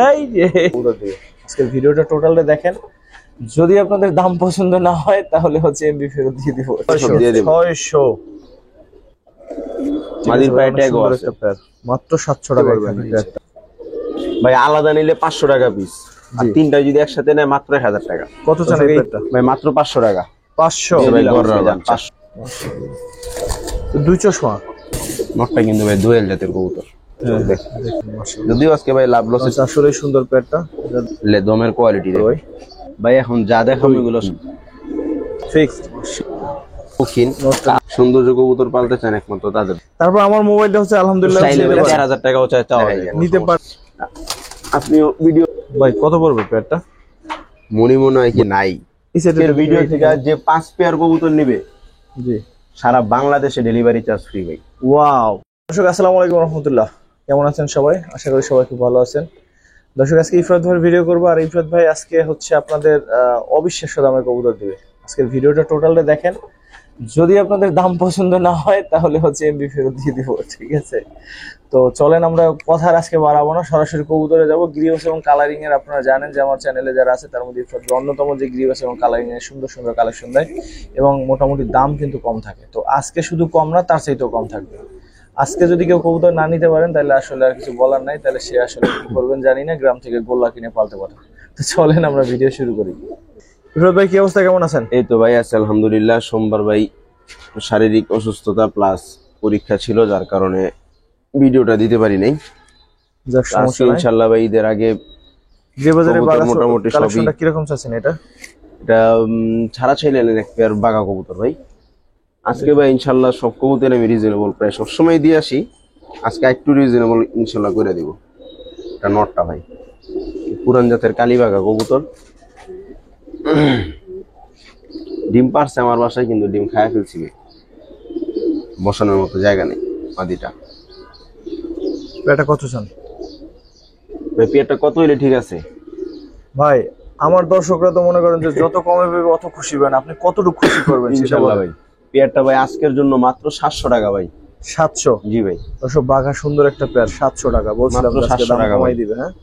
এই যে আজকের ভিডিওটা টোটালটা দেখেন, যদি আপনাদের দাম পছন্দ না হয় তাহলে হচ্ছে এমবি ফেরত দিয়ে দিব। 600 মাদির পায়ে ট্যাগও আছে মাত্র 700 টাকা ভাই। আলাদা নিলে 500 টাকা পিস, আর তিনটা যদি একসাথে নেয় মাত্র 1000 টাকা। কত চান এই পেয়ারটা ভাই? মাত্র 500 টাকা। 500 ভাই গররা 500। দুই চশমা নটটা কিন্তু ভাই দোয়েল জাতের কবুতর। যদিও আজকে ভাই লাভ লস আসলে সুন্দর পেয়ারটা, দমের কোয়ালিটি ভাই। ভাই এখন যা দেখাম এগুলো ফিক্সড। সৌন্দর্য কবুতর পালতে চান একমাত্র তাদের। তারপর আমার মোবাইলটা হচ্ছে আলহামদুলিল্লাহ 4000 টাকা চাওয়া নিতে পারেন আপনিও। ভিডিও ভাই কত পড়বে পেয়ারটা? মনে হয় কি নাই এই ভিডিও থেকে যে 5 পেয়ার কবুতর নেবে, জি, সারা বাংলাদেশে ডেলিভারি চার্জ ফ্রি ভাই। ওয়াও। দর্শক আসসালামু আলাইকুম রাহমাতুল্লাহ, কেমন আছেন সবাই? আশা করি সবাই খুব ভালো আছেন। দর্শক আজকে ইফরাত ভাইয়ের ভিডিও করবো, আর ইফরাত ভাই আজকে হচ্ছে আপনাদের অবিশ্বাস্য দামে কবুতর দিবে। আজকের ভিডিওটা টোটালটা দেখেন, যদি আপনাদের দাম পছন্দ না হয় তাহলে হচ্ছে এমবি ফেরত দিয়ে দিব, ঠিক আছে? তো চলেন আমরা কথার আজকে বাড়াবো না, সরাসরি কবুতরে যাবো। গ্রিবাস এবং কালারিং এর আপনারা জানেন যে আমার চ্যানেলে যারা আছে তার মধ্যে অন্যতম যে গ্রিবাস এবং কালারিং এর সুন্দর সুন্দর কালেকশন দেয় এবং মোটামুটি দাম কিন্তু কম থাকে। তো আজকে শুধু কম না, তার চাইতেও কম থাকবে। আজকে যদি কেউ কবুতর না নিতে পারেন তাহলে আসলে আর কিছু বলার নাই, তাহলে সে আসলে কি করবেন জানি না, গ্রাম থেকে গোল্লা কিনে পালতে পারেন। তো চলেন আমরা ভিডিও শুরু করি। ইফরাত ভাই কি অবস্থা, কেমন আছেন? এই তো ভাই আছে আলহামদুলিল্লাহ। সোমবার ভাই শারীরিক অসুস্থতা প্লাস পরীক্ষা ছিল, যার কারণে ভিডিওটা দিতে পারি নাই। ইনশাআল্লাহ ভাই ঈদের আগে মোটামুটি কালেকশনটা কিরকম চাচ্ছেন? এটা ছাড়া চাইলেন এক পেয়ার বাঘা কবুতর ভাই। আজকে ভাই ইনশাআল্লাহ সব কবুতর আমি রিজনেবল প্রায় সবসময় দিয়ে আসি, আজকে একটু রিজনেবল ইনশাআল্লাহ করে দিব। এটা নটটা ভাই পুরান জাতের কালী বাঘা কবুতর। ডিম পারছে আমার বাসায়, কিন্তু ডিম খায়া ফেলছি, বসানোর মতো জায়গা নেই। মাদিটা পেয়ারটা কত চান ভাই? পেয়ারটা কত হইলে ঠিক আছে ভাই? আমার দর্শকরা তো মনে করেন যে যত কমে পাবে অত খুশি হবেন, আপনি কতটুকু খুশি করবেন ইনশাআল্লাহ ভাই। পেয়ারটা ভাই আজকের জন্য মাত্র 700 টাকা ভাই। 700? জি ভাই। দর্শক বাঘা সুন্দর একটা পেয়ার, 700 টাকা বলছিলাম, আজকে দাম কমাই দিবে। হ্যাঁ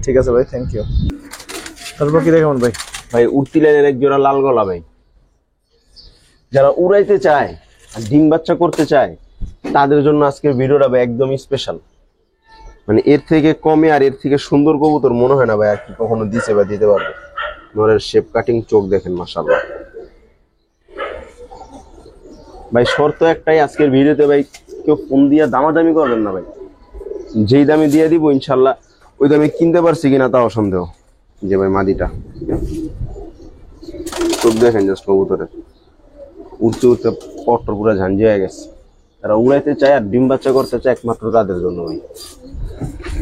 ঠিক আছে ভাই, থ্যাংক ইউ। তারপর কি দেখাবেন ভাই? ভাই উড়তি লাইনের এক জোড়া লাল গলা ভাই। যারা উড়াইতে চায় আর ডিম বাচ্চা করতে চায় তাদের জন্য আজকের ভিডিওটা ভাই একদম স্পেশাল। মানে এর থেকে কমে আর এর থেকে সুন্দর কবুতর মনে হয় না ভাই আর কি কখনো দিছে বা দিতে পারবে। নরের শেপ কাটিং, চোখ দেখেন মাশাআল্লাহ ভাই। শর্ত একটাই আজকের ভিডিওতে ভাই, কেউ ফোন দিয়ে দামাদামি করবেন না ভাই। যেই দামে দিয়ে দিব ইনশাআল্লাহ ওই দামে কিনতে পারছি কিনা তাও সন্দেহ। যে ভাই মাদিটা চোখ দেখেন জাস্ট কবুতরের, উঠতে উঠতে পটর পুরো ঝাঞ্জি হয়ে গেছে। তারা উড়াইতে চায় আর ডিম বাচ্চা করতে চায় একমাত্র তাদের জন্য ভাই।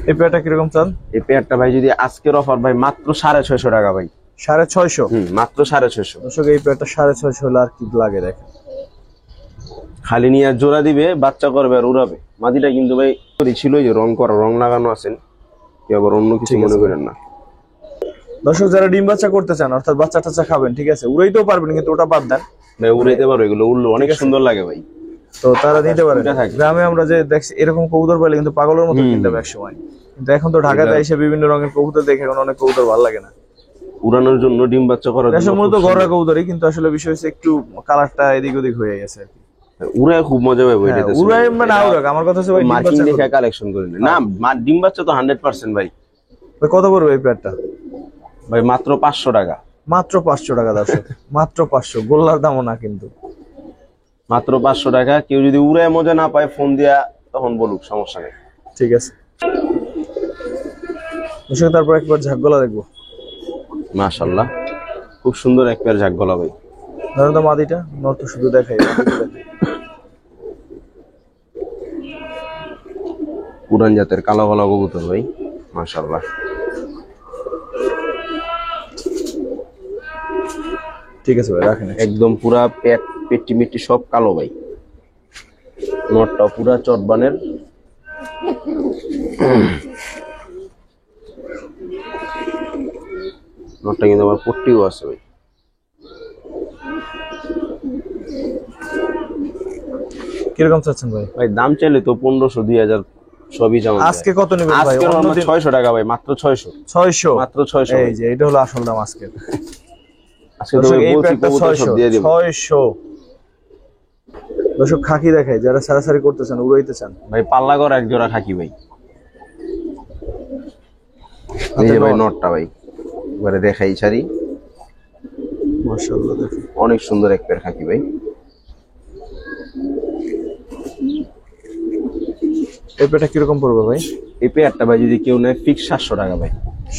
এই পেয়ারটা কিরকম চান? এই পেয়ারটা ভাই যদি আজকের অফার ভাই মাত্র 650 টাকা ভাই। 650? মাত্র 650। দর্শক এই পেয়ারটা 650 হলে আর কি লাগে দেখেন। খালি নিয়ে জোড়া দিবে, বাচ্চা করবে আর উড়াবে। মাদিটা কিন্তু ভাই ছিল যে রং করা, রং লাগানো আছেন, কেউ আবার অন্য কিছু মনে করেন না। দর্শক যারা ডিম বাচ্চা করতে চান অর্থাৎ বাচ্চা টাচ্চা খাবেন, ঠিক আছে, উড়াইতেও পারবেন, কিন্তু ওটা বাদ দেন ভাই। উড়াইতে পারো, এগুলো উড়লো অনেক সুন্দর লাগে ভাই। তো তারা নিতে পারে। গ্রামে আমরা যে দেখছি এরকম কবুতর পাইলে কিন্তু পাগলের মতো কিনতে হবে এক সময়, কিন্তু এখন তো ঢাকাতে এসে বিভিন্ন রঙের কবুতর দেখে এখন অনেক কবুতর ভালো লাগে না। উড়ানোর জন্য ডিম বাচ্চা করার জন্য মূলত গড়া কবুতরই, কিন্তু আসলে বিষয় হচ্ছে একটু কালারটা এদিক ওদিক হয়ে গেছে আর কি। উড়ায় খুব মজা পাবে ভাই। উড়াই মানে আউরাক, আমার কথা হচ্ছে ভাই মার্কিং দেখে কালেকশন করে না, ডিম বাচ্চা তো 100% ভাই। কত পড়বে এই পেয়ারটা ভাই? মাত্র 500 টাকা। মাত্র 500 টাকা দর্শক, মাত্র 500, গোল্লার দামও না কিন্তু, মাত্র 500 টাকা। কেউ যদি উড়ায় মজা না পায় ফোন দিয়া তখন বলুক, সমস্যা নেই, ঠিক আছে। তারপর একবার ঝাঁকগলা দেখবো। মাশাআল্লাহ খুব সুন্দর এক পেয়ার ঝাঁকগলা ভাই। ধরেন তো মাদিটা, নর তো শুধু দেখাই, পুরান জাতের কালো গলা কবুতর ভাই, মাশাআল্লাহ। ঠিক আছে ভাই, রাখেন। একদম পুরা পেটি মিটি সব কালো ভাই। নটটা পুরা চটবানের। নটটা কিন্তু আবার পট্টিও আছে ভাই। কিরকম চাচ্ছেন ভাই? ভাই দাম চাইলে তো 1500 2000 সবই যেমন আজকে কত নেবেন ভাই? আজকে আমরা 600 টাকা ভাই, মাত্র 600। 600 মাত্র 600। এই যে এটা হলো আসল দাম আজকে। আজকে তো এই বলছি প্যাকটা কবুতর সব 600 দিয়ে দিব 600। দর্শক খাকি দেখায়, যারা সারাসারি করতে চান, উড়াইতে চান ভাই। পাল্লা করে এক জোড়া খাকি ভাই। এই যে ভাই নটটা ভাই, এবারে দেখাই ছাড়ি। মাশাআল্লাহ দেখেন অনেক সুন্দর এক পেয়ার খাকি ভাই। এই পেটা কিরকম পড়বে ভাই? এই পেয়ারটা ভাই যদি কেউ নেয় ফিক্স 700 টাকা ভাই।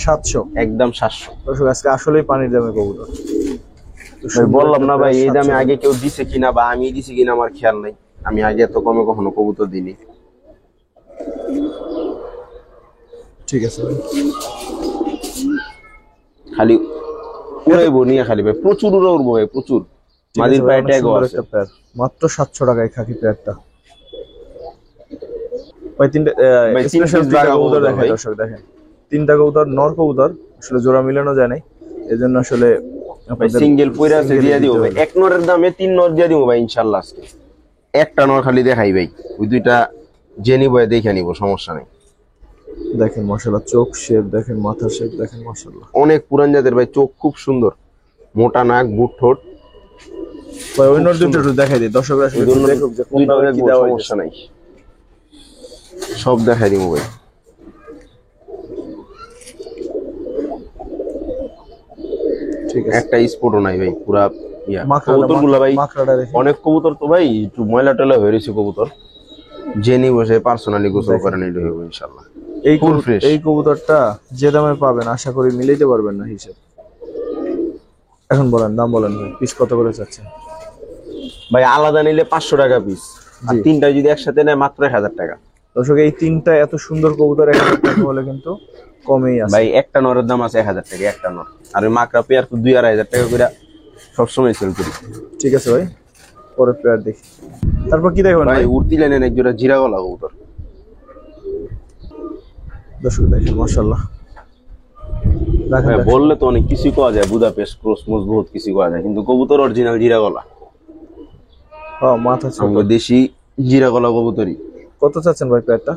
700 একদম 700। দর্শক আজকে আসলেই পানির দামে কবুতর। ভাই বললাম না ভাই, এই দামে আগে কেউ দিছে কিনা বা আমি দিছি কিনা আমার খেয়াল নাই। আমি আগে এত কমে কখনো কবুতর দিইনি। ঠিক আছে ভাই। খালি উড়াইবো নিয়ে খালি ভাই, প্রচুর উড়বো ভাই, প্রচুর। মাদির পায়ে ট্যাগও আছে। একটা পেয়ার মাত্র 700 টাকায় খাকি পেয়ারটা ভাই। তিনটা ভাই, স্পেশাল তিনটা কবুতর কবুতর দেখেন ভাই। দর্শক, দেখেন তিনটা কবুতর, নর কবুতর, আসলে জোড়া মিলানো যায় নাই, এজন্য আসলে ভাই সিঙ্গেল পয়রা আছে দিয়ে দিব ভাই। এক নরের দামে 3 নর দিয়ে দিব ভাই ইনশাআল্লাহ। আজকে একটা নর খালি দেখাই ভাই, ওই দুইটা জেনি বয় দেখে নিব, সমস্যা নেই। দেখেন মাশাআল্লাহ, চোখ শেপ দেখেন, মাথা শেপ দেখেন, মাশাআল্লাহ অনেক পুরান জাতের ভাই, চোখ খুব সুন্দর, মোটা নাক, বুট ঠোঁট ভাই। ওই নর দুটো একটু দেখাই দিই দর্শকরা, আসলে একটু দেখুক যে কোন দামে কি দেওয়া সমস্যা নাই, সব দেখাই দিব ভাই। ঠিক আছে। একটা স্পটও নাই ভাই, পুরা ইয়া মাকড়াটা, কবুতরগুলো ভাই। মাকড়াটা দেখেন। অনেক কবুতর তো ভাই একটু ময়লা টয়লা হয়ে রয়েছে কবুতর, জেনি বসে পার্সোনালি গোসল করে নিলে হবে ইনশাআল্লাহ। এই কবুতরটা যে দামে পাবেন আশা করি মিলাইতে পারবেন না হিসাব। এখন বলেন, দাম বলেন ভাই, পিস কত করে চাচ্ছেন? ভাই আলাদা নিলে 500 টাকা পিস, আর তিনটা যদি একসাথে নেয় মাত্র 1000 টাকা। দর্শক এই তিনটা এত সুন্দর কবুতর 1000 টাকা হলে কিন্তু কমেই আছে ভাই। একটা নরের দাম আছে 1000 টাকা, একটা নর। আর ওই মাকড়া পেয়ার তো 2-2500 টাকা করে সবসময় সেল করি। ঠিক আছে ভাই, পরে পেয়ার দেখি। তারপর কি দেখবেন ভাই? ভাই? উড়তি লাইনের এক জোড়া জিরা গলা কবুতর। দর্শক দেখেন মাশাআল্লাহ, দেখেন ভাই বললে তো অনেক কিছু করা যায়, বুদাপেস্ট ক্রস মোস বহুত কিছু করা যায়, কিন্তু কবুতর অরিজিনাল জিরা গলা। মাথা ছোট, আমরা দেশি জিরা গলা কবুতরই। কত চাচ্ছেন ভাই পেয়ারটা?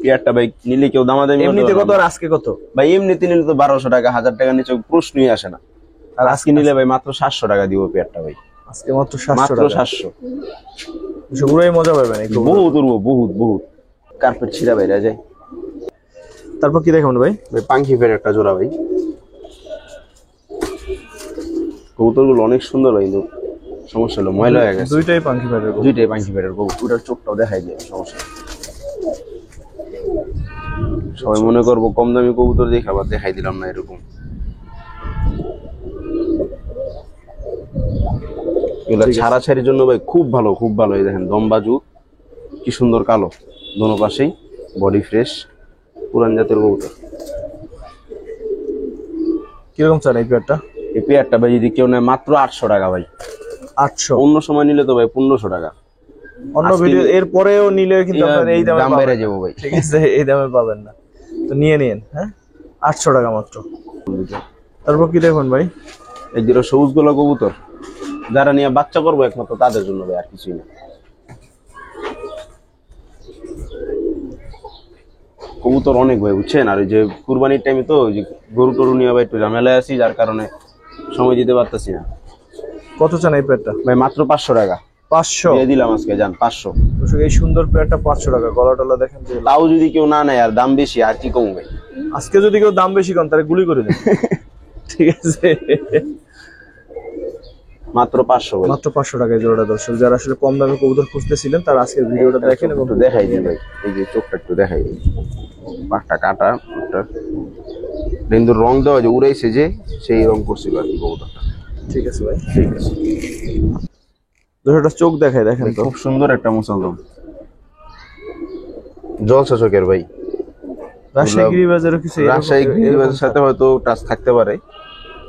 পেয়ারটা ভাই নিলে কেউ দামাদামি এমনিতে কত আর আজকে কত? ভাই এমনিতে নিলে তো 1200 টাকা, 1000 টাকা নিচে প্রশ্নই আসে না। আর আজকে নিলে ভাই মাত্র 700 টাকা দিব পেয়ারটা ভাই, আজকে মাত্র 700 মাত্র টাকা। 700। পুরাই মজা পাবেন এই কবুতর। বহুত উড়বো, বহুত বহুত। কার্পেট ছিঁড়া বাইরে যায়। তারপর কি দেখবেন ভাই? ভাই পাঙ্খি ফের একটা জোড়া ভাই। কবুতরগুলো অনেক সুন্দর ভাই, কিন্তু সমস্যা হলো ময়লা হয়ে গেছে। দুইটাই পাঙ্খি পেয়ারের কবুতর। দুইটাই পাঙ্খি ফেরের কবুতর, ওটার চোখটাও দেখাই যায়, সমস্যা নেই। সবাই মনে করবো কম দামি কবুতর দেখে আবার দেখাই দিলাম না, এরকম। এগুলা ছাড়াছাড়ির জন্য ভাই খুব ভালো, খুব ভালো। এই দেখেন দমবাজু কি সুন্দর কালো, দোনো পাশেই বডি ফ্রেশ, পুরান জাতের কবুতর। কিরকম চান এই পেয়ারটা? এই পেয়ারটা ভাই যদি কেউ নেয় মাত্র 800 টাকা ভাই। 800। অন্য সময় নিলে তো ভাই 1500 টাকা। অন্য ভিডিও এর পরেও নিলে কিন্তু আপনার এই দামে দাম বেড়ে যাবো ভাই। ঠিক আছে, এই দামে পাবেন না, তো নিয়ে নিন। হ্যাঁ, 800 টাকা মাত্র। তারপর কি দেখুন ভাই? এই যেটা সবুজ গোলা কবুতর, যারা নিয়ে বাচ্চা করবো একমাত্র তাদের জন্য ভাই, আর কিছুই না। কবুতর অনেক ভাই বুঝছেন, আর ওই যে কুরবানির টাইমে তো ওই যে গরু টরু নিয়ে ভাই একটু ঝামেলায় আছি, যার কারণে সময় দিতে পারতেছি না। কত চান এই পেয়ারটা? ভাই মাত্র 500 টাকা 500 দিয়ে দিলাম আজকে, যান 500। দর্শক এই সুন্দর পেয়ারটা 500 টাকা, গলা টলা দেখেন যে। তাও যদি কেউ না নেয় আর দাম বেশি, আর কি কমবে? আজকে যদি কেউ দাম বেশি কম তাহলে গুলি করে দেন। ঠিক আছে, মাত্র 500 ভাই, মাত্র 500 টাকায় জোড়া। দর্শক যারা আসলে কম দামে কবুতর খুঁজতেছিলেন তারা আজকের ভিডিওটা দেখেন এবং একটু দেখাই দিই ভাই। এই যে চোখটা একটু দেখাই দিই, পাটটা কাটা, ওটা কিন্তু রং দেওয়া যে উড়াইছে যে সেই রং করছিল আর কি কবুতরটা। ঠিক আছে ভাই, ঠিক আছে। দর্শকটা চোখ দেখায় দেখেন তো, খুব সুন্দর একটা মুসলমান, জলসা চোখের ভাই। রাজশাহী গিরিবাজারও কিছু রাজশাহী গিরিবাজের সাথে হয়তো টাচ থাকতে পারে,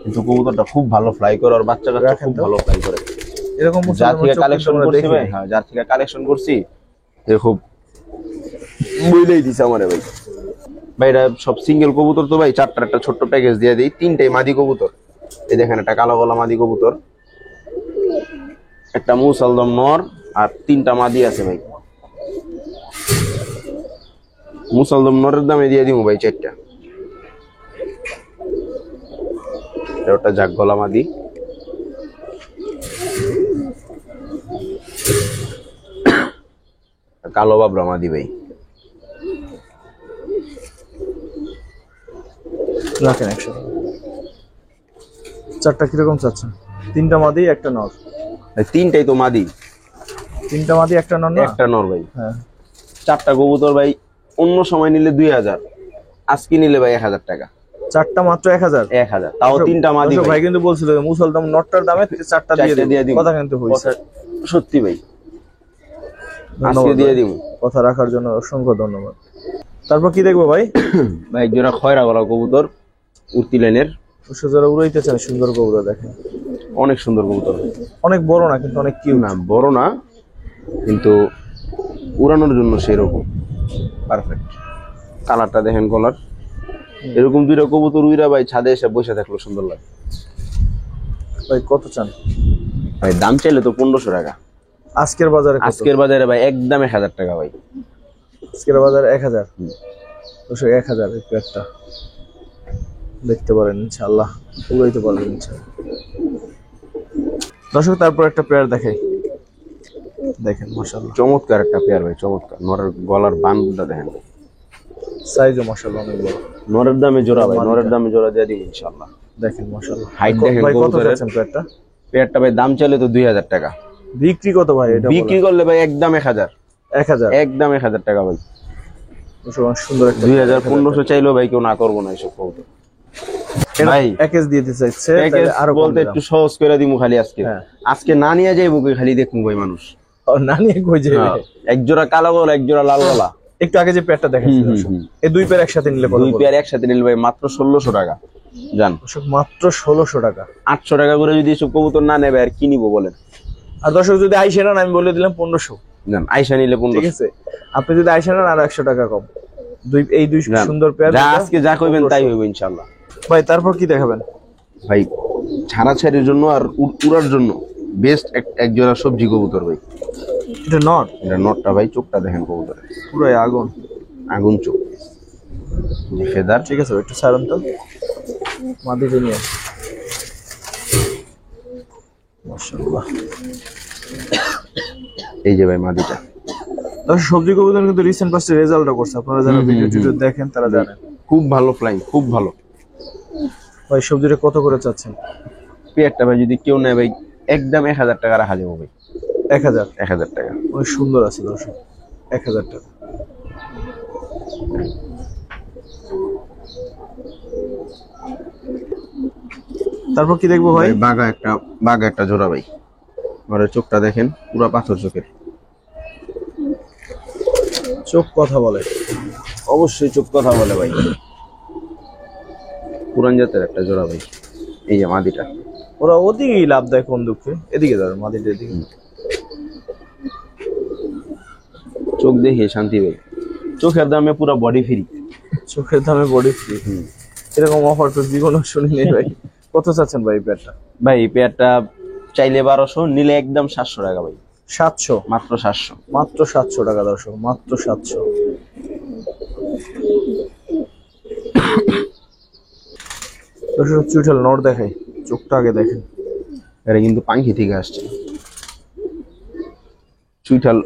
কিন্তু কবুতরটা খুব ভালো ফ্লাই করে, আর বাচ্চা কাচ্চা খুব ভালো ফ্লাই করে। এরকম যার থেকে কালেকশন করছি ভাই, হ্যাঁ যার থেকে কালেকশন করছি এ খুব বইলেই দিছে আমারে ভাই। ভাই এটা সব সিঙ্গেল কবুতর তো ভাই, চারটার একটা ছোট্ট প্যাকেজ দিয়ে দিই। তিনটাই মাদি কবুতর, এই দেখেন একটা কালো গলা মাদি কবুতর, একটা মুসালদম নর, আর তিনটা মাদি আছে ভাই। মুসলদম নরের দামে দিয়ে দিব ভাই 4টা। এটা ওটা জাগ গলা মাদি, কালো বাবরা মাদি ভাই। রাখেন একসাথে। চারটা কিরকম চাচ্ছেন? 3টা মাদি একটা নর। 3টাই তো মাদি, 3টা মাদি একটা নর না? একটা নর ভাই। হ্যাঁ 4টা কবুতর ভাই, অন্য সময় নিলে 2000, আজকে নিলে ভাই 1000 টাকা। 4টা মাত্র 1000? 1000, তাও 3টা মাদি ভাই ভাই। কিন্তু বলছিল যে মুসলদম নটটার দামে 4টা দিয়ে দিই, কথা কিন্তু হইছে। সত্যি ভাই, আজকে ধন্যবাদ দিয়ে ভাই। দিব। কথা রাখার জন্য অসংখ্য ধন্যবাদ। তারপর কি দেখবো ভাই? ভাই জোড়া খয়রা গলা কবুতর, উর্তি লাইনের, যারা উড়াইতে চান সুন্দর কবুতর দেখেন, অনেক সুন্দর কবুতর। অনেক বড় না কিন্তু অনেক কিউট। না বড় না, কিন্তু উড়ানোর জন্য সেরকম পারফেক্ট। কালারটা দেখেন, গলার এরকম দুইটা কবুতর উইরা ভাই ছাদে এসে বসে থাকলো সুন্দর লাগে। ভাই কত চান? ভাই দাম চাইলে তো 1500 টাকা। আজকের বাজারে কত? আজকের বাজারে ভাই একদম 1000 টাকা ভাই। আজকের বাজারে 1000। 1000 একটু একটা দেখতে পারেন, ইনশাআল্লাহ উড়াইতে পারবেন ইনশাআল্লাহ। দর্শক তারপর একটা পেয়ার দেখাই, দেখেন মাশাআল্লাহ চমৎকার একটা পেয়ার ভাই, চমৎকার। নরের গলার বানটা দেখেন ভাই, সাইজও মাশাআল্লাহ অনেক বড়। নরের দামে জোড়া ভাই, নরের দামে জোড়া দিয়ে দিব ইনশাআল্লাহ। দেখেন মাশাআল্লাহ হাইট দেখেন ভাই, কত কবুতরের। চাচ্ছেন পেয়ারটা? পেয়ারটা ভাই দাম চাইলে তো 2000 টাকা, বিক্রি কত ভাই এটা? বিক্রি করলে ভাই একদম 1000, 1000 একদম 1000 টাকা ভাই। সুন্দর একটা 2000 1500 চাইলেও ভাই কেউ না করবো না এইসব কবুতর ভাই। প্যাকেজ দিতে চাইছে, প্যাকেজ তাহলে আরো বলতে একটু সহজ করে দিমু খালি আজকে। হ্যাঁ। আজকে না নিয়ে যাইবো খালি দেখমু ভাই মানুষ। না নিয়ে কই যাবে? এক জোড়া কালো গলা, এক জোড়া লাল গলা। একটু আগে যে পেয়ারটা দেখাচ্ছি দর্শক, এই দুই পেয়ার একসাথে নিলে কত? দুই পেয়ার একসাথে নিলে ভাই মাত্র 1600 টাকা। জান দর্শক মাত্র 1600 টাকা। 800 টাকা করে যদি এসব কবুতর না নেবে আর কি নিবো বলেন? আর দর্শক যদি আইসে না, আমি বলে দিলাম 1500। জান আইসা নিলে ঠিক 1500। আছে, আপনি যদি আইসে না আরো 100 টাকা কম। এই দুই সুন্দর পেয়ার যা আজকে যা কইবেন তাই হইব ইনশাআল্লাহ। ভাই তারপর কি দেখাবেন? ভাই ছাড়াছাড়ির জন্য আর উড়ার জন্য বেস্ট এক জোড়া সবজি কবুতর ভাই। এটা নট? এটা নটটা ভাই, চোখটা দেখেন কবুতরের, পুরাই আগুন, আগুন চোখ, ফেদার। ঠিক আছে একটু ছাড়ুন তো মাদিটা নিয়ে। মাশাআল্লাহ, এই যে ভাই মাদিটা। দর্শক সবজি কবুতর কিন্তু রিসেন্ট পাস্টে রেজাল্টও করছে, আপনারা যারা ভিডিও টিডিও দেখেন তারা জানেন। খুব ভালো ফ্লাইং, খুব ভালো। ভাই সবজিটা কত করে চাচ্ছেন? পেয়ারটা ভাই যদি কেউ নেয় ভাই একদম 1000 টাকা রাখা যাবো ভাই। 1000? 1000 টাকা। অনেক সুন্দর আছে দর্শক, 1000 টাকা। তারপর কি দেখবো ভাই? বাঘা একটা জোড়া ভাই। আমার চোখটা দেখেন, পুরো পাথর চোখের। চোখ কথা বলে? অবশ্যই চোখ কথা বলে ভাই। পুরান জাতের একটা জোড়া ভাই। এই যে মাদিটা। ওরা ওদিকেই লাভ দেয় কোন দুঃখে? এদিকে ধর মাদিটা, এদিকে। চোখ দেখে শান্তি ভাই, চোখের দামে পুরো বডি ফ্রি। চোখের দামে বডি ফ্রি? এরকম অফার তো জীবনে শুনিনি ভাই। কত চাচ্ছেন ভাই পেয়ারটা? ভাই এই পেয়ারটা চাইলে 1200, নিলে একদম 700 টাকা ভাই। 700? মাত্র 700। মাত্র 700 টাকা দর্শক, মাত্র 700। দর্শক চুইঠাল নর দেখাই, চোখটা আগে দেখেন। এটা কিন্তু পাঙ্খি থেকে আসছে। চুইঠাল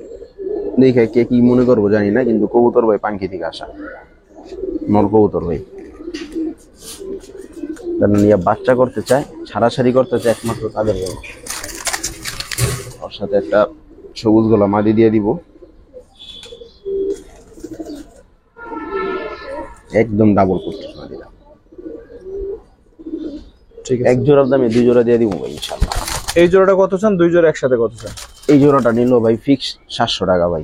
দেখে কে কি মনে করবো জানি না, কিন্তু কবুতর ভাই পাঙ্খি থেকে আসা নর কবুতর ভাই। যারা নিয়ে বাচ্চা করতে চায়, ছাড়াছাড়ি করতে চায়, একমাত্র তাদের জন্য। ওর সাথে একটা সবুজ গলা মাদি দিয়ে দিব, একদম ডাবল করতে মাদিটা। ঠিক আছে, এক জোড়ার দামে 2 জোড়া দিয়ে দিব ভাই ইনশাআল্লাহ। এই জোড়াটা কত চান? 2 জোড়া একসাথে কত চান? এই জোড়াটা নিল ভাই ফিক্স 700 টাকা ভাই।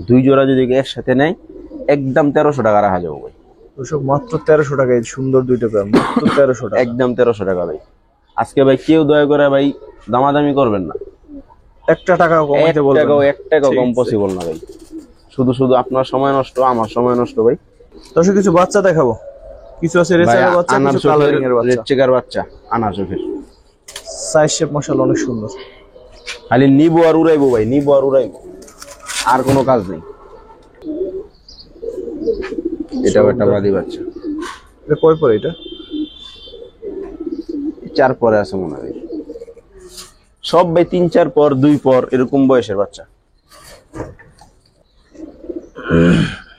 2 জোড়া যদি একসাথে নেয় একদম 1300 টাকা রাখা যাবে ভাই। দর্শক মাত্র 1300 টাকা, এই সুন্দর দুইটা পেয়ার মাত্র 1300 টাকা। একদম 1300 টাকা ভাই। আজকে ভাই কেউ দয়া করে ভাই দামাদামি করবেন না, একটা টাকা কমাইতে বলবেন? 1 টাকা কম পসিবল না ভাই। শুধু আপনার সময় নষ্ট, আমার সময় নষ্ট ভাই। দর্শক কিছু বাচ্চা দেখাবো, কিছু আছে রেসারের বাচ্চা, আনার কিছু কালারিং এর বাচ্চা। রেড চেকার বাচ্চা, আনা চোখের, সাইজ শেপ মাশাআল্লাহ অনেক সুন্দর। খালি নিবো আর উড়াইবো ভাই, নিবো আর উড়াইবো, আর কোনো কাজ নেই। এটাও একটা মাদি বাচ্চা। এটা কয় পরে এটা? 4 পরে আছে মনে হয়। সব ভাই 3-4 পর 2 পর এরকম বয়সের বাচ্চা।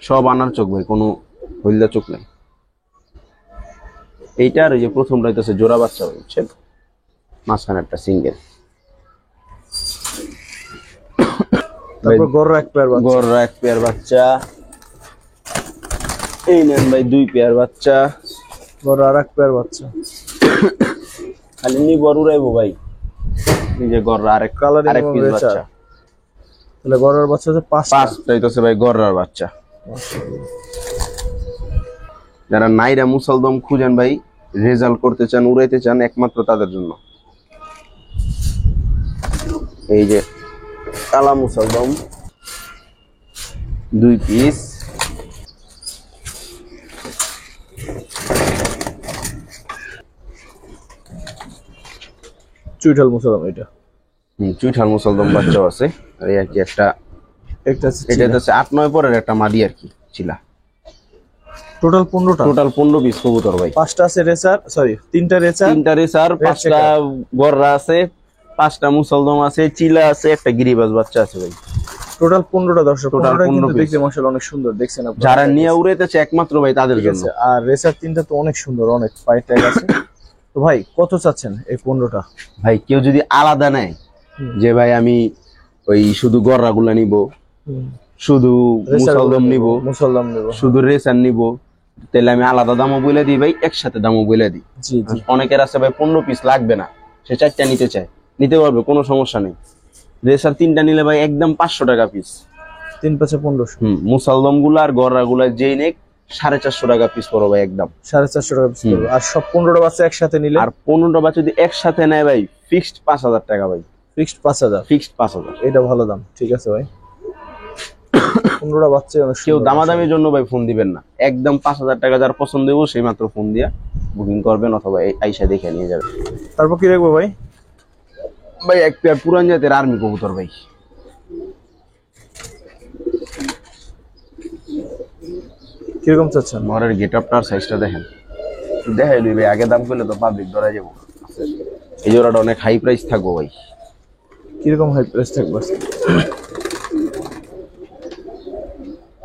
সব আনার চোখ ভাই, কোনো হলদা চোখ নাই। এইটার ওই যে প্রথমটা হইতেছে জোড়া বাচ্চা ভাই, বুঝছেন? মাঝখানে একটা সিঙ্গেল। তারপর গররা এক পেয়ার বাচ্চা। গররা এক পেয়ার বাচ্চা। এই নেন ভাই 2 পেয়ার বাচ্চা। গররা আর এক পেয়ার বাচ্চা। খালি নি বড় উড়াইবো ভাই। এই যে গররা আরেক কালারিং আরেক পিস বাচ্চা। বাচ্চা। তাহলে গররার বাচ্চা হচ্ছে 5টা। 5টা হইতেছে ভাই গররার বাচ্চা। যারা নাইরা মুসলদম খুঁজেন ভাই, রেজাল্ট করতে চান, উড়াইতে চান, একমাত্র তাদের জন্য। এই যে কালা মুসলদম 2 পিস। চুইঠাল মুসলদম এটা। চুইঠাল মুসলদম বাচ্চাও আছে। আর এই আর কি একটা, একটা আছে এটা হচ্ছে 8-9 পরের একটা মাদি আর কি ছিলা। টোটাল 15টা। টোটাল 15 পিস কবুতর ভাই। 5টা আছে রেসার, সরি 3টা রেসার, 3টা রেসার, 5টা গররা আছে, 5টা মুসলদম আছে, চিলা আছে, একটা গিরিবাজ বাচ্চা আছে ভাই। টোটাল 15টা দর্শক। Total 15টা কিন্তু 15 দেখতে মাশাআল্লাহ অনেক সুন্দর, দেখছেন আপনারা? যারা নিয়ে উড়াইতেছে একমাত্র ভাই তাদের ঠিক জন্য। আছে। আর রেসার 3টা তো অনেক সুন্দর, অনেক পায়ের ট্যাগ আছে। তো ভাই কত চাচ্ছেন এই 15টা? ভাই কেউ যদি আলাদা নেয়, যে ভাই আমি ওই শুধু গররা গুলা নিব, শুধু মুসলদম নিব, মুসলদম নিব, শুধু রেসার নিব, তাহলে আমি আলাদা দামও বলে দিই ভাই, একসাথে দামও বলে দিই। জি জি। অনেকের আছে ভাই 15 পিস লাগবে না, সে 4টা নিতে চায়, নিতে পারবে, কোনো সমস্যা নেই। রেসার 3টা নিলে ভাই একদম 500 টাকা পিস। 3 5 1500। মুসলদম গুলা আর গররা গুলা যেই নেক 450 টাকা পিস পড়ো ভাই একদম। 450 টাকা পিস পড়বে। আর সব 15টা বাচ্চা একসাথে নিলে? আর 15টা বাচ্চা যদি একসাথে নেয় ভাই, ফিক্সড 5000 টাকা ভাই। ফিক্সড 5000। ফিক্সড 5000। এটা ভালো দাম। ঠিক আছে ভাই। 15টা বাচ্চা অনেক কেউ সুন্দর। দামাদামির জন্য ভাই ফোন দিবেন না, একদম 5000 টাকা যার পছন্দ হইব সেই মাত্র ফোন দিয়া বুকিং করবেন, অথবা আইসা দেখে নিয়ে যাবেন। তারপর কি রাখবো ভাই? ভাই এক পেয়ার পুরান জাতের আর্মি কবুতর ভাই। কিরকম চাচ্ছেন? নরের গেটআপটার সাইজটা দেখেন, দেখাই লই ভাই, আগে দাম করলে তো পাবলিক ধরা যাবো। এই জোড়াটা অনেক হাই প্রাইস থাকবো ভাই। কিরকম হাই প্রাইস থাকবে?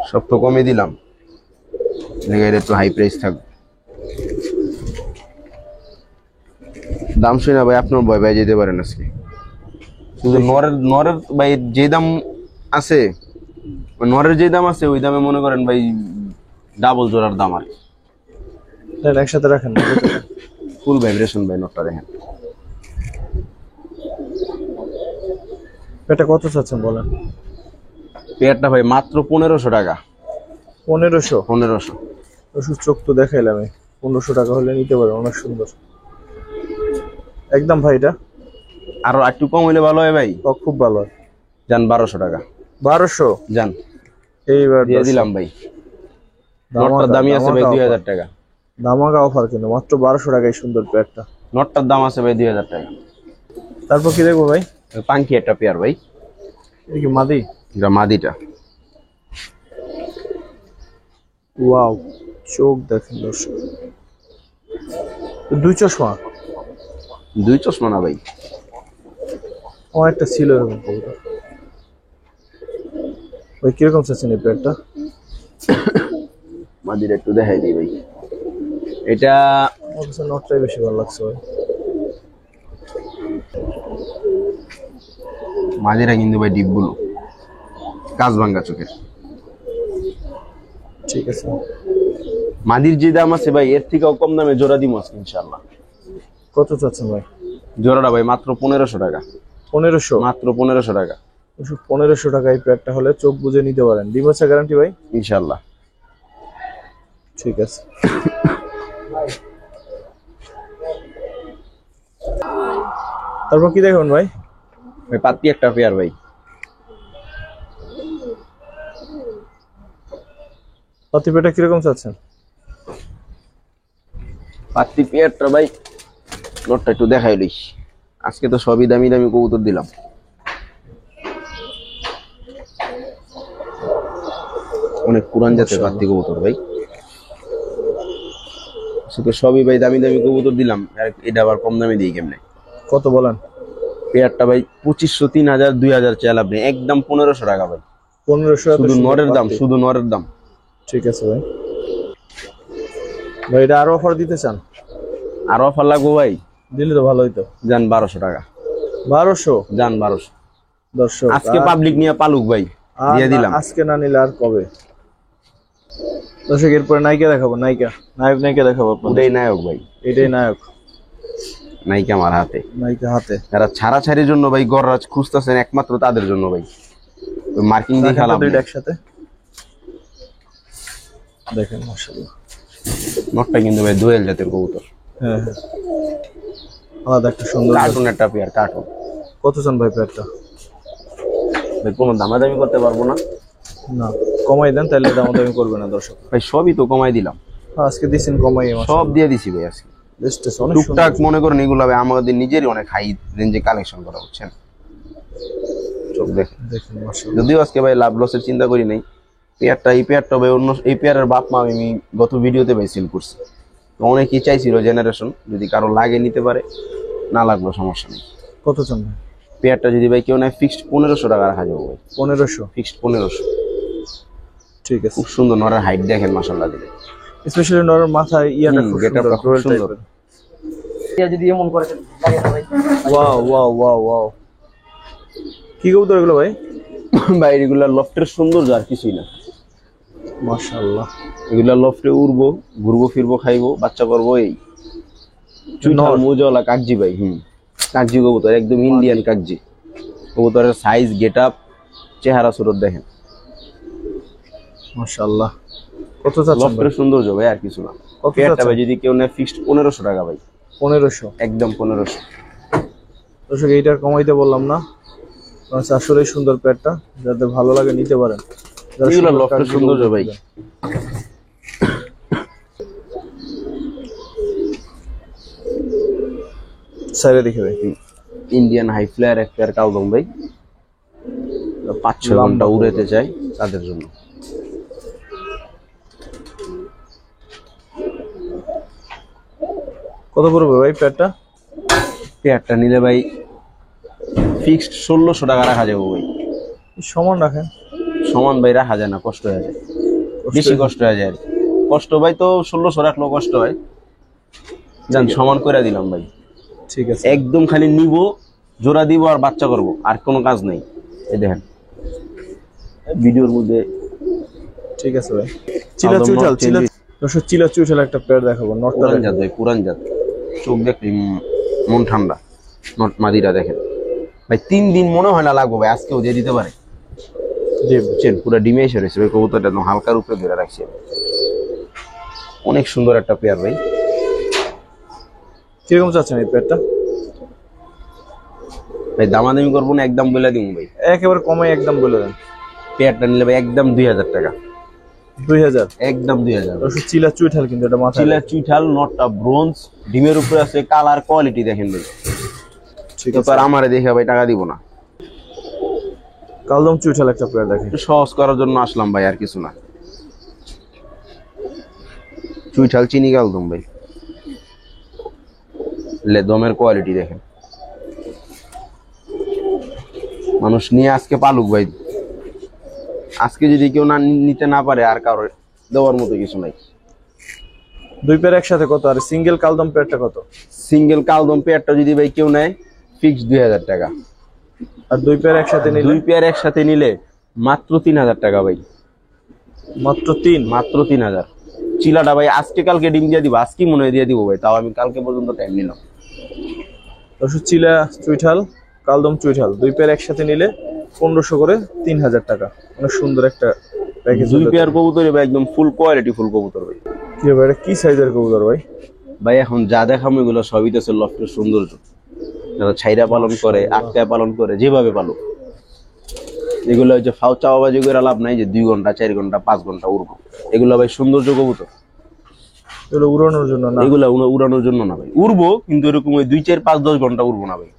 সব তো কমে দিলাম, লেগে একটু হাই প্রাইস থাকবে। দাম শুনে ভাই আপনার ভয় ভাই যেতে পারেন আজকে। শুধু নরের ভাই যে দাম আছে, নরের যে দাম আছে ওই দামে মনে করেন ভাই ডাবল জোড়ার দাম আর কি। একসাথে রাখেন। ফুল ভাইব্রেশন ভাই নটটা দেখেন। এটা কত চাচ্ছেন বলেন? পেয়ারটা ভাই মাত্র 1500 টাকা। 1500? 1500। ওষুধ চোখ তো দেখাইলাম। 1500 টাকা হলে নিতে পারেন, অনেক সুন্দর একদম ভাই। এটা আরো একটু কম হইলে ভালো হয় ভাই। খুব ভালো হয়। যান 1200 টাকা। 1200? যান, এইবার দিয়ে দিলাম ভাই। নটটার দামই আছে ভাই 2000 টাকা। দামাকা অফার কিন্তু মাত্র 1200 টাকায় সুন্দর পেয়ারটা। নটটার দাম আছে ভাই 2000 টাকা। তারপর কি দেখবো ভাই? পাঙ্কি একটা পেয়ার ভাই। এটা কি মাদি? এটা মাদিটা। ওয়াও, চোখ দেখেন দর্শক, 2 চশমা। 2 চশমা না ভাই, আমার একটা ছিল এরকম কবুতর ভাই। কিরকম চাচ্ছেন এই পেয়ারটা? মাদির একটু দেখাই দিই ভাই। এটা আমার কাছে নটটাই বেশি ভালো লাগছে ভাই। মাদিরা কিন্তু ভাই ডিপগুলো কাজ ভাঙ্গা চোখের। ঠিক আছে। মাদির যে দাম আছে ভাই এর থেকেও কম দামে জোড়া দিব ইনশাআল্লাহ। কত চাচ্ছেন ভাই? জোড়াটা ভাই মাত্র 1500 টাকা। 1500? মাত্র 1500 টাকা। 1500 টাকা এই পেয়ারটা হলে চোখ বুঝে নিতে পারেন। ডিম বাচ্চা গ্যারান্টি ভাই? ইনশাআল্লাহ। ঠিক আছে। তারপর কি দেখুন ভাই? ভাই পাতি একটা পেয়ার ভাই। পাতি পেয়ারটা কিরকম চাচ্ছেন? পাতি পেয়ারটা ভাই নোটটা একটু দেখাই লই। আজকে তো সবই দামি দামি কবুতর দিলাম। অনেক পুরান জাতের পাতি কবুতর ভাই। তো সবই ভাই দামি দামি কবুতর দিলাম, আর এটা আবার কম দামে দিই কেমনে? কত বলেন? পেয়ারটা ভাই 2500, 3000, 2000 চাল আপনি, একদম 1500 টাকা ভাই। 1500? শুধু নরের দাম, শুধু নরের দাম। ঠিক আছে ভাই। ভাই এটা আরো অফার দিতে চান? আর অফার লাগবো ভাই? দিলে তো ভালো হইতো। যান 1200 টাকা। 1200? যান 1200। দর্শক আজকে পাবলিক নিয়ে পালুক ভাই, দিয়ে দিলাম। আজকে না নিলে আর কবে? দর্শক এরপরে নায়িকা দেখাবো, নায়িকা, নায়িকা দেখাবো। ওটাই নায়ক ভাই, এটাই নায়ক। নায়িকা আমার হাতে। নায়িকা হাতে। যারা ছাড়াছাড়ির জন্য ভাই গররাজ খুঁজতেছেন, একমাত্র তাদের জন্য ভাই। মার্কিং দিয়ে খেলাম দুইটা একসাথে দেখেন, মাশাআল্লাহ। নটটা কিন্তু ভাই দোয়েল জাতের কবুতর। হ্যাঁ হ্যাঁ, আলাদা একটা সুন্দর কার্টুন একটা পেয়ার, কার্টুন। কত চান ভাই পেয়ারটা? ভাই কোনো দামাদামি করতে পারবো না। না, কমাই দেন, তাহলে দামাদামি করবে না দর্শক। ভাই সবই তো কমাই দিলাম। আজকে দিছেন কমাই, সব দিয়ে দিছি ভাই আজকে। অনেক টুকটাক মনে করেন এগুলো ভাই আমাদের নিজেরই অনেক হাই রেঞ্জে কালেকশন করা হচ্ছে। চোখ দেখেন, মাশাআল্লাহ। যদিও আজকে ভাই লাভ লসের চিন্তা করি নাই। এই পেয়ারটা ভাই অন্য, এই পেয়ারের বাপ মা আমি গত ভিডিওতে ভাই সেল করছি। তো অনেকেই চাইছিল জেনারেশন, যদি কারো লাগে নিতে পারে, না লাগলো সমস্যা নেই। কত চান ভাই? পেয়ারটা যদি ভাই কেউ নেয় ফিক্সড 1500 টাকা রাখা যাবে ভাই। 1500? ফিক্সড 1500। ঠিক আছে। খুব সুন্দর নরের হাইট দেখেন মাশাআল্লাহ দিলে, স্পেশালি নরের মাথায় ইয়াটা খুব গেটআপটা খুব সুন্দর। যদি এমন করে লাগে না ভাই। ওয়াও ওয়াও ওয়াও ওয়াও, কি কবুতর এগুলো ভাই? ভাই এগুলা লফটের সৌন্দর্য আর কিছুই না। মাশাআল্লাহ। এগুলা লফটে উড়বো, ঘুরবো ফিরবো, খাইবো, বাচ্চা করবো, এই চুইঠাল মোজলা কাকজি ভাই। কাকজি কবুতর, একদম ইন্ডিয়ান কাকজি কবুতরের সাইজ, গেটআপ, চেহারা সুরত দেখেন, মাশাআল্লাহ। কত চাচ্ছেন? লফটের সৌন্দর্য ভাই, আর কিছু না। কত পেয়ারটা চাচ্ছেন? ভাই যদি কেউ নেয় ফিক্সড 1500 টাকা ভাই। 1500? একদম 1500। দর্শক এইটার কমাইতে বললাম না, আসলে সুন্দর পেয়ারটা, যাদের ভালো লাগে নিতে পারেন। এগুলো লফটের সৌন্দর্য ভাই। সাইরে দেখে ভাই, ইন্ডিয়ান হাই ফ্লায়ার এক পেয়ার কালদম ভাই, 5-6 ঘন্টা উড়াতে চাই তাদের জন্য। কত পড়বে ভাই পেয়ারটা? পেয়ারটা নিলে ভাই ফিক্সড 1600 টাকা রাখা যাবে ভাই। সমান রাখেন। সমান ভাই রাখা যায় না, কষ্ট হয়ে যায়, বেশি কষ্ট হয়ে যায়। কষ্ট ভাই তো 1600 রাখলেও কষ্ট হয়। জান সমান করে দিলাম ভাই। ঠিক আছে, একদম খালি নিব, জোড়া দিব আর বাচ্চা করব, আর কোনো কাজ নেই। এই দেখেন ভিডিওর মধ্যে। ঠিক আছে ভাই। চিলা চুইঠাল, দর্শক চিলা চুইঠাল একটা পেয়ার দেখাবো। নটটা পুরান জাত ভাই, পুরান জাত। চোখ দেখলি মন ঠান্ডা। নট মাদিরা দেখেন ভাই, 3 দিন মনে হয় না লাগবে ভাই, আজকেও দিয়ে দিতে পারে। বুঝছেন, পুরো ডিমে এসে রয়েছে ভাই, কবুতরটা একদম হালকার উপরে ধরে রাখছে। অনেক সুন্দর একটা পেয়ার ভাই। কিরকম চাচ্ছেন এই পেয়ারটা? ভাই দামাদামি করবো না, একদম বলে দিব ভাই। একেবারে কমে একদম বলে দেন। পেয়ারটা নিলে ভাই একদম 2000 টাকা। 2000? একদম 2000। দর্শক চিলা চুইঠাল কিন্তু এটা মাথায়। চিলা চুইঠাল, নটটা ব্রোঞ্জ, ডিমের উপরে আছে, কালার কোয়ালিটি দেখেন ভাই। ঠিক তো আছে, আর আমারে দেখে ভাই টাকা দিব না। কালদম চুইঠাল একটা পেয়ার দেখেন। একটু সহজ করার জন্য আসলাম ভাই, আর কিছু না। চুইঠাল চিনি কালদম ভাই, দমের কোয়ালিটি দেখেন। মানুষ নিয়ে আজকে পালুক ভাই। আজকে যদি কেউ না নিতে না পারে, আর কারো দেওয়ার মতো কিছু নাই। দুই পেয়ার একসাথে কত? আর সিঙ্গেল কালদম পেয়ারটা কত? সিঙ্গেল কালদম পেয়ারটা যদি ভাই কেউ নেয় ফিক্স 2000 টাকা। আর দুই পেয়ার একসাথে নিলে? দুই পেয়ার একসাথে নিলে মাত্র 3000 টাকা ভাই। মাত্র 3? মাত্র 3000। চিলাটা ভাই আজকে কালকে ডিম দিয়ে দিব, আজকে মনে হয় দিয়ে দিব ভাই, তাও আমি কালকে পর্যন্ত টাইম নিলাম। দর্শক চিলা চুইঠাল, কালদম চুইঠাল দুই পেয়ার একসাথে নিলে 1500 করে, 3000 টাকা। অনেক সুন্দর একটা প্যাকেজ। দুই পেয়ার কবুতর ভাই, একদম ফুল কোয়ালিটি ফুল কবুতর ভাই। কি ভাই, এটা কি সাইজের কবুতর ভাই? ভাই এখন যা দেখাম এগুলো সবই তো লফটের সৌন্দর্য। যারা ছাইরা পালন করে, আটকায় পালন করে, যেভাবে পালক, এগুলো হচ্ছে ফাউ চাওয়াবাজি করে লাভ নাই যে 2 ঘন্টা 4 ঘন্টা 5 ঘন্টা উড়বো। এগুলো ভাই সৌন্দর্য কবুতর, এগুলো উড়ানোর জন্য না। এগুলো উড়ানোর জন্য না ভাই। উড়বো কিন্তু এরকম ওই 2 4 5 10 ঘন্টা উড়বো না ভাই।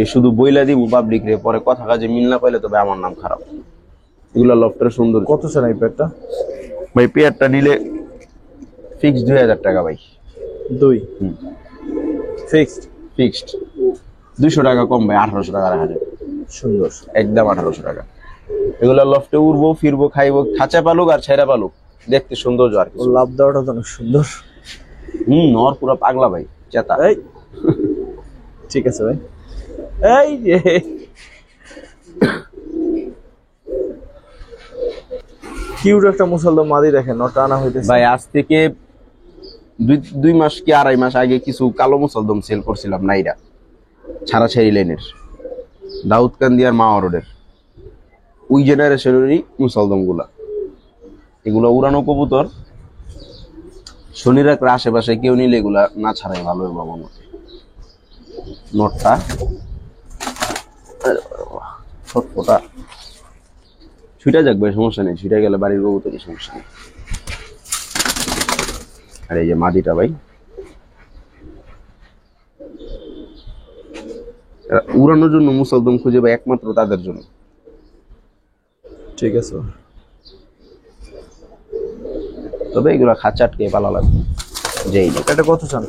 এই শুধু বইলা দিব পাবলিক রে, পরে কথা কাজে মিল না পাইলে তবে আমার নাম খারাপ। এগুলো লফটের সৌন্দর্য। কত চান এই পেয়ারটা? ভাই পেয়ারটা নিলে ফিক্স 2000 টাকা ভাই। 2 ফিক্সড। ফিক্সড 200 টাকা কম ভাই, 1800 টাকা রাখা যাবে। সুন্দর। একদম 1800 টাকা। এগুলা লফটে উড়বো ফিরবো খাইবো, খাঁচা পালুক আর ছেঁড়া পালুক, দেখতে সৌন্দর্য আর কিছু। লাভ দেওয়াটা তো অনেক সুন্দর। নর পুরো পাগলা ভাই, চেতা। এই ঠিক আছে ভাই। এই যে কিউট একটা মুসলমান মাদি দেখেন, নটা আনা হইতেছে ভাই আজ থেকে 2 মাস কি 2.5 মাস আগে কিছু কালো মুসলদম সেল করছিলাম নাইরা, ছাড়াছাড়ি লেনের, দাউদকান্দি আর মাওয়া রোডের ওই জেনারেশনেরই মুসলদম গুলা। এগুলা উড়ানো কবুতর, শনি রাখলে আশেপাশে কেউ নিলে এগুলা না ছাড়াই ভালো হবে আমার মতে। নটটা ছটফটা ছুটে যাক ভাই, সমস্যা নেই, ছুটে গেলে বাড়ির কবুতরই সমস্যা নেই। আর এই যে মাদিটা ভাই, এরা উড়ানোর জন্য মুসলদম খুঁজে ভাই একমাত্র তাদের জন্য। ঠিক আছে। তবে এগুলা খাঁচা আটকে পালা লাগবে যেই না। এটা কত চান?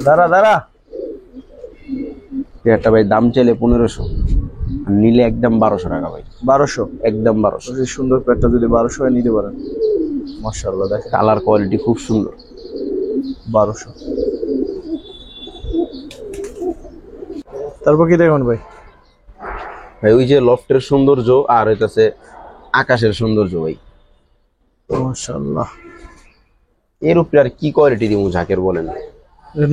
দাঁড়া দাঁড়া। একটা ভাই দাম চাইলে 1500, আর নিলে একদম 1200 টাকা ভাই। 1200? একদম 1200। এই সুন্দর পেটটা যদি 1200 এ নিতে পারেন, মাশাআল্লাহ দেখেন কালার কোয়ালিটি খুব সুন্দর। 1200। তারপর কি দেখুন ভাই? ভাই ওই যে লফটের সৌন্দর্য আর হইতাছে আকাশের সৌন্দর্য ভাই, মাশাআল্লাহ। এর উপরে আর কি কোয়ালিটি দিব ঝাকের বলেন?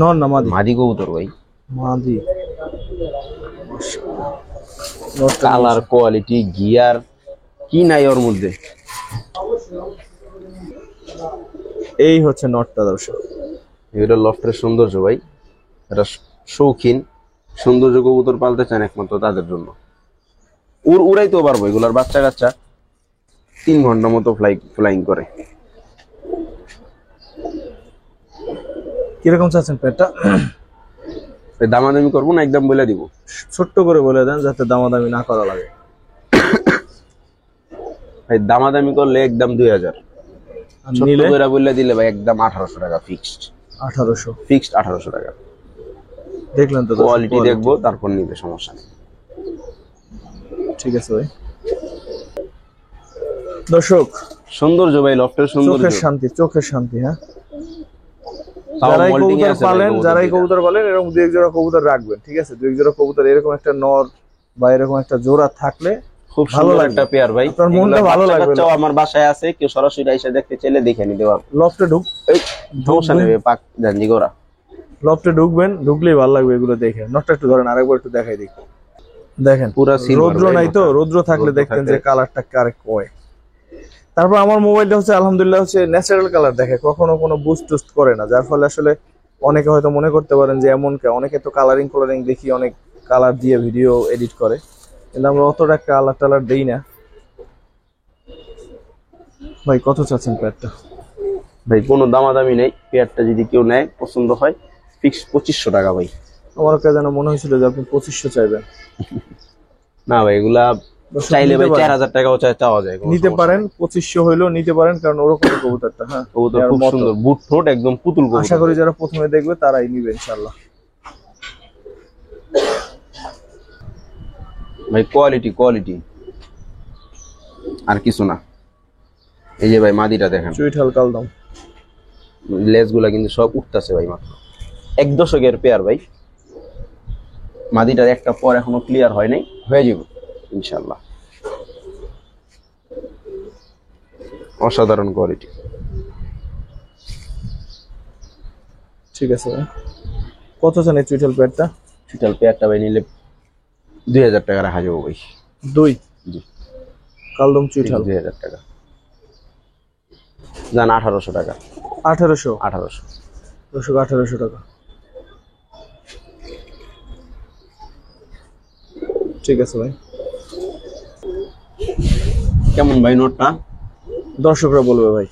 নর না মাদি? মাদি কবুতর ভাই, মাদি। কালার কোয়ালিটি গিয়ার কি নাই ওর মধ্যে। এই হচ্ছে নটটা দর্শক। এটা লফটের সৌন্দর্য ভাই, এটা শৌখিন সৌন্দর্য কবুতর পালতে চান একমাত্র তাদের জন্য। উড়াইতেও পারবো, এগুলার বাচ্চা কাচ্চা 3 ঘন্টা মতো ফ্লাইং করে। কিরকম চাচ্ছেন পেটটা? দামাদামি করবো না, একদম বলে দিব। ছোট্ট করে বলে দেন যাতে দামাদামি না করা লাগে। ভাই দামাদামি করলে একদম 2000, আর ছোট্ট নিলে করে বলে দিলে ভাই একদম 1800 টাকা ফিক্সড। 1800 ফিক্সড 1800 টাকা। দেখলেন তো? কোয়ালিটি দেখবো তারপর নিবে, সমস্যা নেই। ঠিক আছে ভাই। দর্শক সৌন্দর্য ভাই, লফটের সৌন্দর্য, চোখের শান্তি, চোখের শান্তি। হ্যাঁ, তাও যারাই molting এ কবুতর আছে ভাই পালেন, কবুতর যারাই দুইটা। কবুতর পালেন এরকম 2-1 জোড়া কবুতর রাখবেন, ঠিক আছে? 2-1 জোড়া কবুতর এরকম একটা নর বা এরকম একটা জোড়া থাকলে খুব ভালো সুন্দর লাগবে। একটা পেয়ার ভাই, আপনার মনটা এগুলা ভালো বাচ্চা লাগবে। কাচ্চাও আমার বাসায় আছে, কেউ সরাসরি এসে দেখতে চাইলে দেখে নিতে পারবে। লফটে এই সমস্যা নেই, পাক জানজি গোরা। লফটে ঢুকবেন, ঢুকলেই ভালো লাগবে এগুলো দেখে। নটটা একটু ধরেন, আরেকবার একটু দেখাই দিই। দেখেন পুরা silver রৌদ্র ভাই নাই তো, নটটা। রৌদ্র থাকলে রৌদ্র দেখতেন থাকলে। যে কালারটা কারে কয়। তারপর আমার মোবাইলটা হচ্ছে আলহামদুলিল্লাহ হচ্ছে ন্যাচারাল কালার দেখে, কখনো কোনো বুস্ট টুস্ট করে না, যার ফলে আসলে অনেকে হয়তো মনে করতে পারেন যে এমন অনেকে তো কালারিং দেখি অনেক কালার দিয়ে ভিডিও এডিট করে, কিন্তু আমরা অতটা কালার টালার দেই না। ভাই কত চাচ্ছেন প্যাডটা? ভাই কোনো দামাদামি নেই, পেয়ারটা যদি কেউ নেয় পছন্দ হয় ফিক্স 2500 টাকা ভাই। আমার কাছে যেন মনে হয়েছিল যে আপনি 2500 চাইবেন। না ভাই এগুলা দর্শক চাইলে নিতে ভাই পারেন। 4000 টাকাও চাওয়া যায়, কোনো নিতে সমস্যা পারেন, নেই। 2500 হইলেও নিতে পারেন, কারণ ওরকম কবুতরটা। হ্যাঁ, কবুতর এর খুব মতো। সুন্দর, বুট ঠোঁট একদম পুতুল কবুতর। আশা করি যারা প্রথমে দেখবে তারাই নিবে ইনশাআল্লাহ। ভাই কোয়ালিটি আর কিছু না। এই যে ভাই মাদিটা দেখেন, চুইঠাল কালদম। লেজগুলা কিন্তু সব উঠতেছে ভাই, মাত্র 1 দশকের পেয়ার ভাই। মাদিটার একটা পর এখনো ক্লিয়ার হয় নাই, হয়ে যাবে ইনশাআল্লাহ। অসাধারণ কোয়ালিটি। ঠিক আছে ভাই, কত চান এই চুইঠাল প্যাডটা? টোটাল পেয়ারটা ভাই নিলে 2000 টাকা রাখা যাবো ভাই। 2 জি, কালদম চুইঠাল 2000 টাকা জান, 1800 টাকা। 1800? 1800। দর্শক 1800 টাকা। ঠিক আছে ভাই। কেমন ভাই নোটটা? দর্শকরা বলবে ভাই,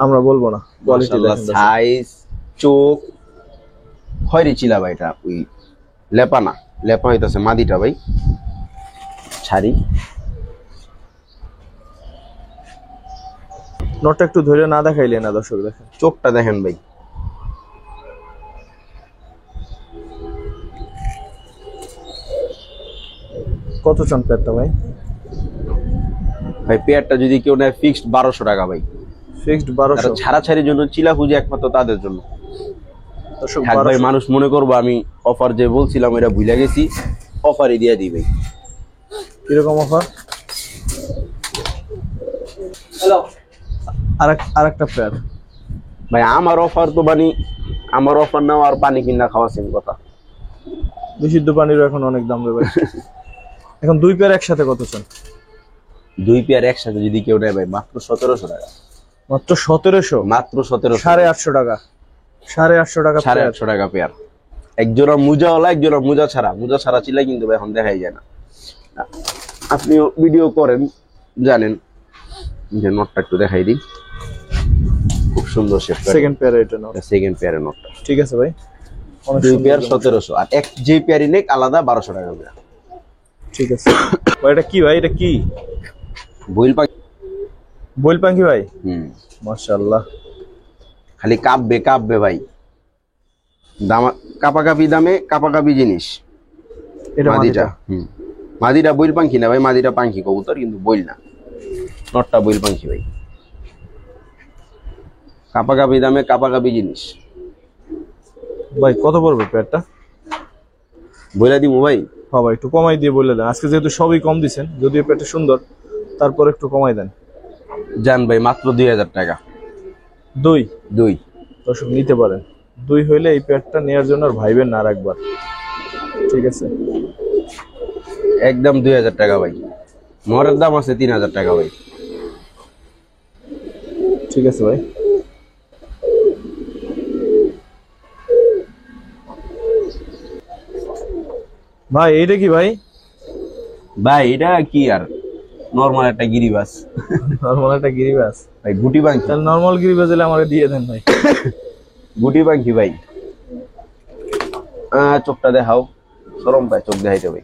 আমরা বলবো না। কোয়ালিটি মাশাআল্লাহ, দেখেন দর্শক। সাইজ, চোখ, খয়রি চিলা ভাই। এটা ওই লেপা না, লেপা হইতাছে মাদিটা ভাই। ছাড়ি নটটা একটু ধরে না দেখাইলে না দর্শক, দেখেন চোখটা দেখেন ভাই, কত চান পেয়ারটা ভাই? ভাই পেয়ারটা যদি কেউ নেয় ফিক্সড 1200 টাকা ভাই। ফিক্সড 1200। ছাড়াছাড়ির জন্য চিলা খুঁজে একমাত্র তাদের জন্য। দর্শক থাক ভাই, 1200। মানুষ মনে করবো আমি অফার যে বলছিলাম এটা ভুলে গেছি, অফারই দিয়ে দিই ভাই। কিরকম অফার? হ্যালো, আরেকটা পেয়ার ভাই আমার অফার তো মানে আমার অফার নাও আর পানি কিনা খাওয়া সেম কথা। বিশুদ্ধ পানিরও এখন অনেক দাম রে ভাই। এখন দুই পেয়ার একসাথে কত চান? দুই পেয়ার একসাথে যদি কেউ নেয় ভাই মাত্র 1700 টাকা। মাত্র 1700? মাত্র 1700। 850 টাকা। 850 টাকা। 850 টাকা পেয়ার। একজোড়া মোজাওয়ালা, একজোড়া মোজা ছাড়া। মোজা ছাড়া চিলাই কিন্তু ভাই এখন দেখাই যায় না। আপনিও ভিডিও করেন, জানেন যে নটটা একটু দেখাই দিই। খুব সুন্দর শেপ। সেকেন্ড পেয়ার এটা নাও। সেকেন্ড পেয়ারের নটটা ঠিক আছে ভাই। অনেক দুই সুন্দর। পেয়ার 1700 আর এক যে পেয়ারই নেক আলাদা 1200 টাকা করে। ঠিক আছে ভাই। এটা কি ভাই? এটা কি বইল পাখি। বইল পাখি ভাই? মাশাআল্লাহ। খালি কাঁপবে কাঁপবে ভাই। দাম কাপাকাপি দামে কাপাকাপি জিনিস। এটা মাদিটা। মাদিটা বইল পাখি না ভাই, মাদিটা পাখি কবুতর কিন্তু বইল না। নটটা বইল পাখি ভাই। কাপাকাপি দামে কাপাকাপি জিনিস। ভাই কত পড়বে পেয়ারটা? বইলা দিব ভাই। হ্যাঁ ভাই, একটু কমাই দিয়ে বলে দেন। আজকে যেহেতু সবই কম দিছেন, যদিও পেয়ারটা সুন্দর, তারপর একটু কমাই দেন। জান ভাই মাত্র 2000 টাকা। দুই? দুই দর্শক নিতে পারেন। দুই হইলে এই পেয়ারটা নেওয়ার জন্য আর ভাইবেন না আর একবার। ঠিক আছে, একদম 2000 টাকা ভাই। নরের দাম আছে 3000 টাকা ভাই। ঠিক আছে ভাই। ভাই এইটা কি ভাই? ভাই এটা কি আর নরমাল একটা গিরিবাস। নরমাল একটা গিরিবাস ভাই গুটি পাখি। তাহলে নরমাল গিরিবাস হলে আমাকে দিয়ে দেন ভাই। গুটি পাখি ভাই। চোখটা দেখাও। শরম পায় চোখ দেখাইতে ভাই।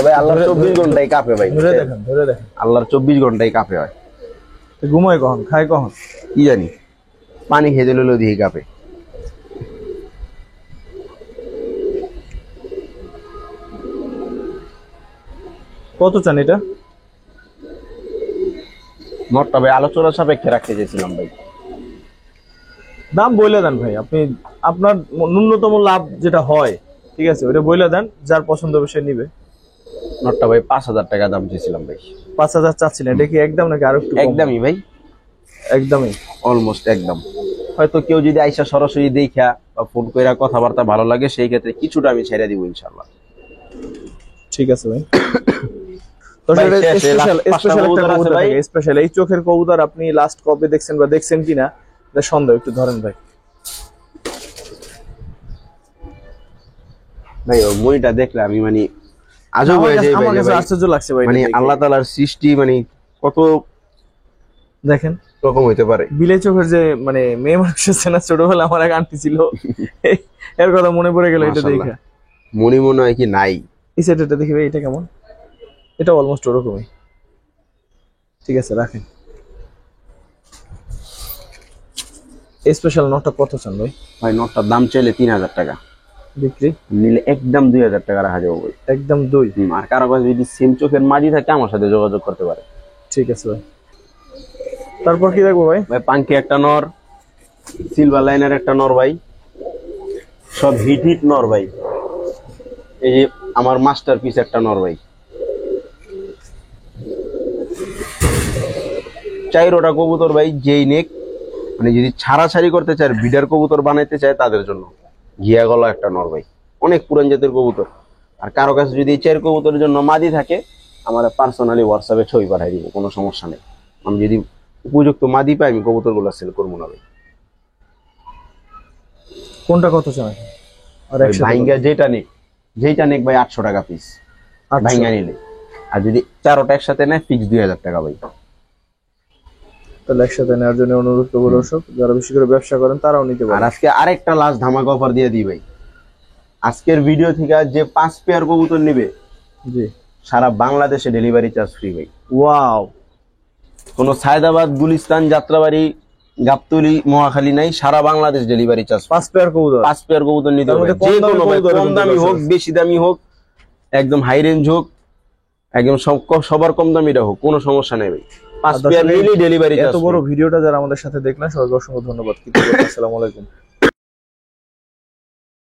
ভাই আল্লাহর 24 ঘন্টায় কাঁপে ভাই। ধরে দেখেন, ধরে দেখেন। আল্লাহর 24 ঘন্টায় কাঁপে হয়। ঘুমায় কখন, খায় কখন? কি জানি, পানি খেয়ে দিল দিয়ে কাঁপে। কত চান এটা? নটটা ভাই আলোচনা সাপেক্ষে রাখতে চেয়েছিলাম ভাই। দাম বইলে দেন ভাই। আপনি আপনার ন্যূনতম লাভ যেটা হয়, ঠিক আছে, ওটা বইলে দেন। যার পছন্দ হবে সে নিবে। নটটা ভাই 5000 টাকা দাম চেয়েছিলাম ভাই। 5000 চাচ্ছিলেন? এটা কি একদম নাকি আরো একটু কম? একদমই ভাই, একদমই। অলমোস্ট একদম। হয়তো কেউ যদি আইসা সরাসরি দেখা বা ফোন কইরা কথাবার্তা ভালো লাগে, সেই ক্ষেত্রে কিছুটা আমি ছেড়ে দিব ইনশাআল্লাহ। ঠিক আছে ভাই। ভাই, পাঁচটা কবুতর আছে ভাই। স্পেশাল এই চোখের কবুতর আপনি লাস্ট কবে দেখছেন বা দেখছেন কিনা এটা সন্দেহ, একটু ধরেন ভাই। ভাই ওই মইটা দেখলে আমি মানে আজব হয়ে যাই আমার ভাই। কাছে আশ্চর্য লাগছে ভাই। মানে আল্লাহ তাআলার সৃষ্টি মানে কত দেখেন রকম হইতে পারে। বিলে চোখের যে মানে মেয়ে মানুষ আছে না, ছোটবেলা আমার এক আন্টি ছিল, এর কথা মনে পড়ে গেল এটা দেখে। মনে মনে হয় কি নাই। এই সেটটা দেখি ভাই, এটা কেমন? এটা অলমোস্ট ওরকমই। ঠিক আছে, রাখেন। স্পেশাল নটটা কত চান ভাই? ভাই নটটার দাম চাইলে 3000 টাকা, বিক্রি নিলে একদম 2000 টাকা রাখা যাবে ভাই। একদম দুই? আর কারো কাছে যদি সেম চোখের মাঝি থাকে আমার সাথে যোগাযোগ করতে পারে। ঠিক আছে ভাই। তারপর কি দেখবো ভাই? ভাই পাঙ্কি একটা নর, সিলভার লাইনের একটা নর ভাই, সব হিট হিট নর ভাই। এই যে আমার মাস্টারপিস একটা নর ভাই। 4টা কবুতর ভাই, যেই নেক মানে যদি ছাড়াছাড়ি করতে চায়, বিডার কবুতর বানাইতে চায় তাদের জন্য। ঘিয়া গলা একটা নর ভাই, অনেক পুরান জাতের কবুতর। আর কারো কাছে যদি 4 কবুতরের জন্য মাদি থাকে, আমার পার্সোনালি হোয়াটসঅ্যাপে ছবি পাঠাই দিব, কোনো সমস্যা নেই। আমি যদি উপযুক্ত মাদি পাই আমি কবুতর গুলা সেল করবো না ভাই। কোনটা কত চান? আর ভাইঙ্গা যেটা নেক ভাই 800 টাকা পিস ভাইঙ্গা নিলে। আর যদি 4টা একসাথে নেয় ফিক্স 2000 টাকা ভাই। তাহলে একসাথে নেওয়ার জন্য অনুরোধ করবো দর্শক, যারা বেশি করে ব্যবসা করেন তারাও নিতে আর পারেন। আজকে আরেকটা লাস্ট ধামাকা অফার দিয়ে দিই ভাই। আজকের ভিডিও থেকে যে 5 পেয়ার কবুতর নিবে, জি, সারা বাংলাদেশে ডেলিভারি চার্জ ফ্রি ভাই। ওয়াও। কোনো সায়দাবাদ, গুলিস্তান, যাত্রাবাড়ি, গাবতলী মহাখালী নাই, সারা বাংলাদেশ ডেলিভারি চার্জ। 5 পেয়ার কবুতর, 5 পেয়ার কবুতর নিতে তার হবে, মধ্যে কম যে দামি কোনো ভাই, কবুতর কম কিন্তু দামি হোক দর্শক। বেশি দামি হোক, একদম হাই রেঞ্জ হোক, একদম সবার কম দামিটা হোক, কোনো সমস্যা নেই ভাই। 5 পেয়ার দর্শক, নিলেই ডেলিভারি এত চার্জ। বড় ভিডিওটা যারা আমাদের সাথে দেখলেন সবাইকে অসংখ্য ধন্যবাদ। আসসালামু আলাইকুম।